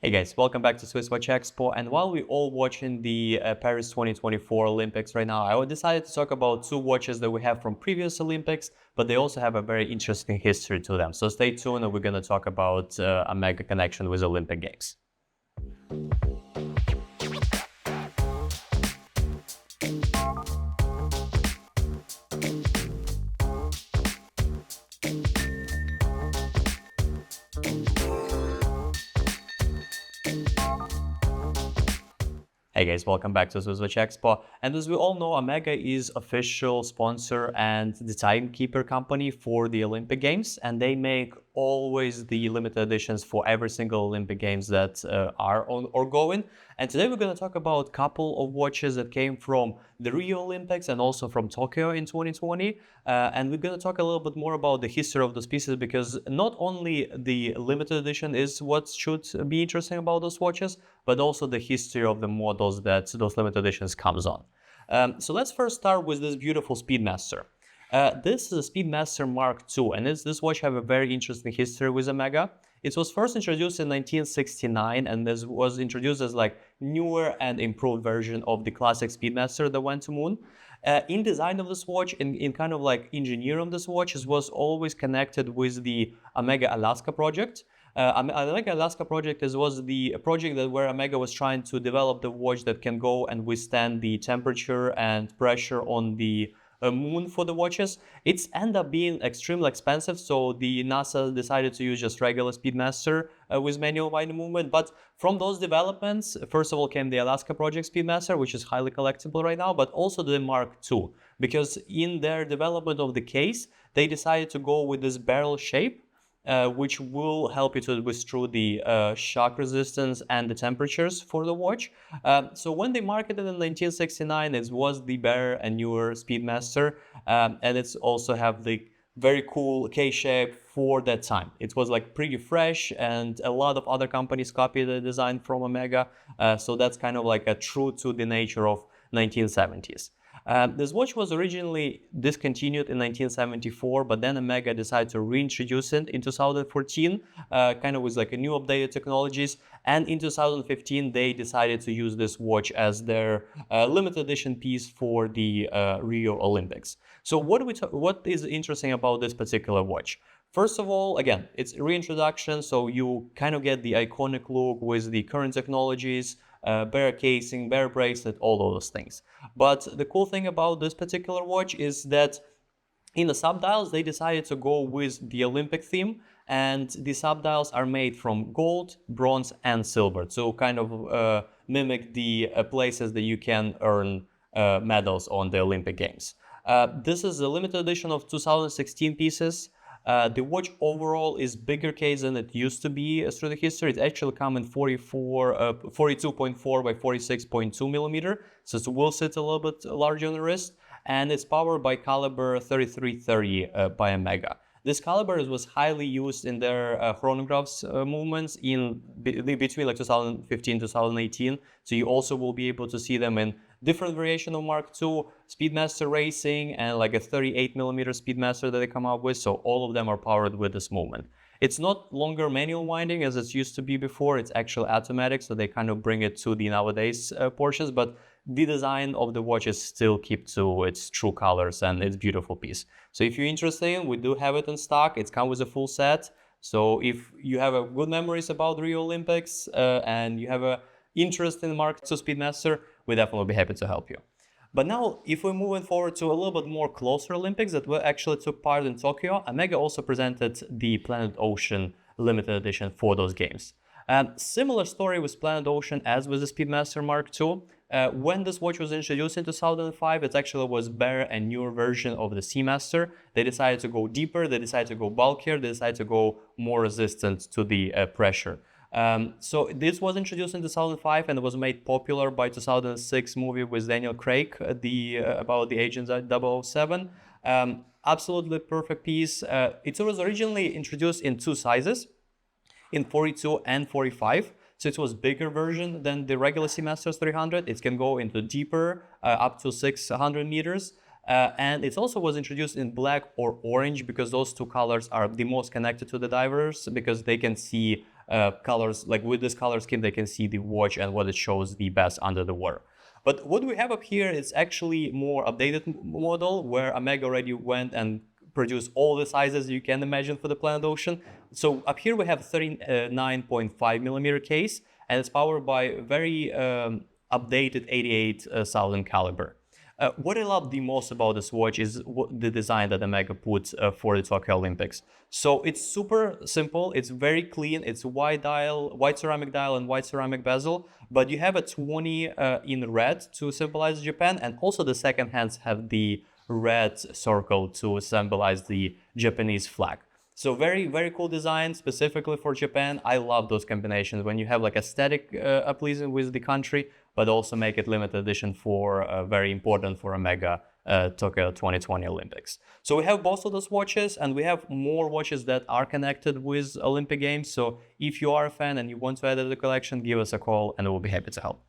Hey guys, welcome back to SwissWatchExpo. And while we're all watching the Paris 2024 Olympics right now, I decided to talk about two watches that we have from previous Olympics, but they also have a very interesting history to them. So stay tuned and we're going to talk about a mega connection with Olympic Games. Hey guys, welcome back to SwissWatchExpo. And as we all know, Omega is official sponsor and the timekeeper company for the Olympic Games, and they make always the limited editions for every single Olympic Games that are on or going. And today we're going to talk about a couple of watches that came from the Rio Olympics and also from Tokyo in 2020. And we're going to talk a little bit more about the history of those pieces, because not only the limited edition is what should be interesting about those watches, but also the history of the models that those limited editions comes on. So let's first start with this beautiful Speedmaster. This is a Speedmaster Mark II, and this watch have a very interesting history with Omega. It was first introduced in 1969, and this was introduced as like newer and improved version of the classic Speedmaster that went to moon. In design of this watch, in kind of like engineering of this watch, it was always connected with the Omega Alaska project. Omega Alaska project was the project where Omega was trying to develop the watch that can go and withstand the temperature and pressure on the moon for the watches. It's ended up being extremely expensive, so the NASA decided to use just regular Speedmaster with manual winding movement. But from those developments, first of all came the Alaska Project Speedmaster, which is highly collectible right now, but also the Mark II, because in their development of the case, they decided to go with this barrel shape, which will help you to withstand the shock resistance and the temperatures for the watch. So when they marketed in 1969, it was the better and newer Speedmaster, and it's also have the very cool K-shape for that time. It was like pretty fresh, and a lot of other companies copied the design from Omega. So that's kind of like a true to the nature of 1970s. This watch was originally discontinued in 1974, but then Omega decided to reintroduce it in 2014, kind of with like a new updated technologies. And in 2015, they decided to use this watch as their limited edition piece for the Rio Olympics. So what is interesting about this particular watch? First of all, again, it's reintroduction, so you kind of get the iconic look with the current technologies, better casing, better bracelet, all those things. But the cool thing about this particular watch is that in the subdials, they decided to go with the Olympic theme, and the subdials are made from gold, bronze, and silver to kind of mimic the places that you can earn medals on the Olympic Games. This is a limited edition of 2016 pieces. The watch overall is bigger case than it used to be through the history. It actually comes in 42.4 by 46.2 millimeter, so it will sit a little bit larger on the wrist, and it's powered by caliber 3330 by Omega. This caliber was highly used in their chronographs movements in between like 2015 2018. So you also will be able to see them in different variation of Mark II, Speedmaster Racing, and like a 38 millimeter Speedmaster that they come up with. So all of them are powered with this movement. It's not longer manual winding as it used to be before. It's actually automatic, so they kind of bring it to the nowadays portions. But the design of the watch is still kept to its true colors, and it's a beautiful piece. So if you're interested, we do have it in stock. It's come with a full set. So if you have a good memories about the Rio Olympics and you have a interest in Mark II Speedmaster, we definitely be happy to help you. But now, if we're moving forward to a little bit more closer Olympics that actually took part in Tokyo, Omega also presented the Planet Ocean limited edition for those games. Similar story with Planet Ocean as with the Speedmaster Mark II. When this watch was introduced in 2005, it actually was better and newer version of the Seamaster. They decided to go deeper, they decided to go bulkier, they decided to go more resistant to the pressure. So this was introduced in 2005 and was made popular by 2006 movie with Daniel Craig, about the Agent 007. Absolutely perfect piece. It was originally introduced in two sizes, in 42 and 45. So it was bigger version than the regular Seamaster 300. It can go into deeper, up to 600 meters. And it also was introduced in black or orange because those two colors are the most connected to the divers because they can see colors, like with this color scheme, they can see the watch and what it shows the best under the water. But what we have up here is actually more updated model where Omega already went and produced all the sizes you can imagine for the planet Ocean. So up here we have 39.5 millimeter case, and it's powered by very updated 88,000 caliber. What I love the most about this watch is the design that Omega put for the Tokyo Olympics. So it's super simple, it's very clean, it's white ceramic dial and white ceramic bezel, but you have a 20 in red to symbolize Japan, and also the second hands have the red circle to symbolize the Japanese flag. So very, very cool design specifically for Japan. I love those combinations when you have like aesthetic pleasing with the country, but also make it limited edition for very important for Omega Tokyo 2020 Olympics. So we have both of those watches, and we have more watches that are connected with Olympic Games. So if you are a fan and you want to add it to the collection, give us a call and we'll be happy to help.